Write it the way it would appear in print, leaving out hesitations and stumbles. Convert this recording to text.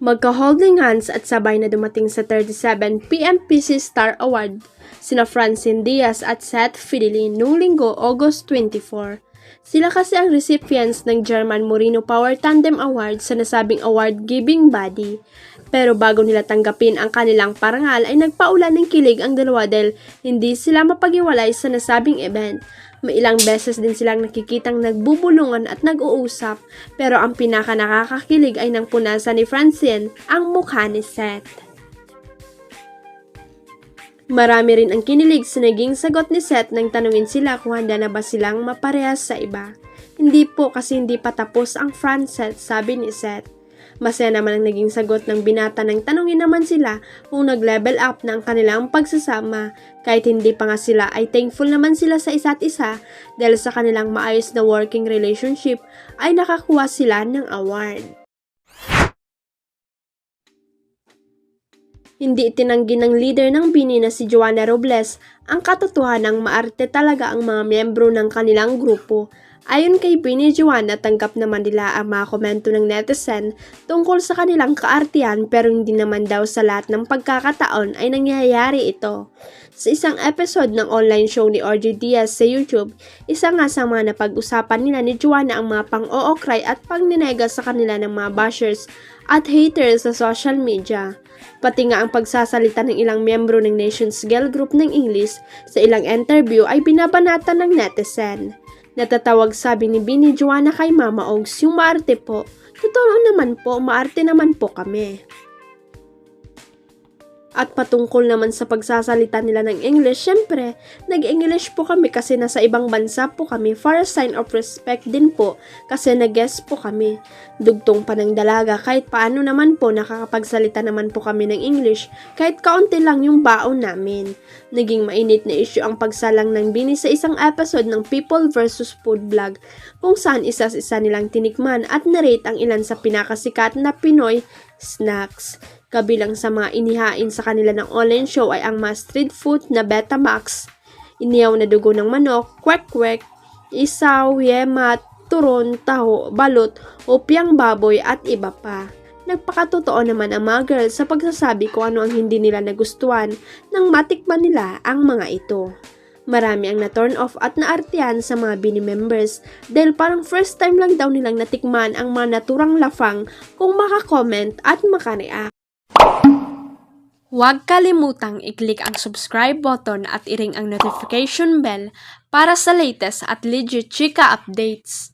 Magka-holding hands at sabay na dumating sa 37 PMPC Star Award sina Francine Diaz at Seth Fidelin noong Linggo, August 24. Sila kasi ang recipients ng German Moreno Power Tandem Award sa nasabing award-giving body. Pero bago nila tanggapin ang kanilang parangal ay nagpaulan ng kilig ang dalawa dahil hindi sila mapag-iwalay sa nasabing event. May ilang beses din silang nakikitang nagbubulungan at nag-uusap, pero ang pinaka nakakakilig ay nang punasan ni Francine ang mukha ni Seth. Marami rin ang kinilig sa naging sagot ni Seth nang tanungin sila kung handa na ba silang maparehas sa iba. Hindi po kasi hindi pa tapos ang Francette, sabi ni Seth. Masaya naman ang naging sagot ng binata nang tanungin naman sila kung nag-level up na ang kanilang pagsasama. Kahit hindi pa nga sila ay thankful naman sila sa isa't isa dahil sa kanilang maayos na working relationship ay nakakuha sila ng award. Hindi itinanggi ng leader ng BINI na si Joanna Robles ang katotohanang maarte talaga ang mga miyembro ng kanilang grupo. Ayon kay BINI Joanna, tanggap naman nila ang mga komento ng netizen tungkol sa kanilang kaartihan pero hindi naman daw sa lahat ng pagkakataon ay nangyayari ito. Sa isang episode ng online show ni RJ Diaz sa YouTube, isa nga sa mga napag-usapan nila ni Joanna ang mga pang-ookray at pagninega sa kanila ng mga bashers at haters sa social media. Pati nga ang pagsasalita ng ilang miyembro ng Nations Girl Group ng English sa ilang interview ay binabanatan ng netizen. Natatawag sabi ni BINI Joanna kay Mama Ogs yung maarte po. Totoo naman po, maarte naman po kami. At patungkol naman sa pagsasalita nila ng English, syempre, nag-English po kami kasi nasa ibang bansa po kami for a sign of respect din po kasi nag-guest po kami. Dugtong pa ng dalaga, kahit paano naman po nakakapagsalita naman po kami ng English kahit kaunti lang yung baon namin. Naging mainit na issue ang pagsalang ng BINI sa isang episode ng People vs. Food Vlog kung saan isa-isa nilang tinikman at narate ang ilan sa pinakasikat na Pinoy snacks. Kabilang sa mga inihain sa kanila ng online show ay ang mga street food na Betamax, inihaw na dugo ng manok, kwek-kwek, isaw, yema, turon, taho, balot, opyang baboy at iba pa. Nagpakatotoo naman ang mga girls sa pagsasabi kung ano ang hindi nila nagustuhan nang matikman nila ang mga ito. Marami ang na-turn off at naartihan sa mga BINI members dahil parang first time lang daw nilang natikman ang mga naturang lafang kung makakomment at makareact. Huwag kalimutang i-click ang subscribe button at i-ring ang notification bell para sa latest at legit chika updates.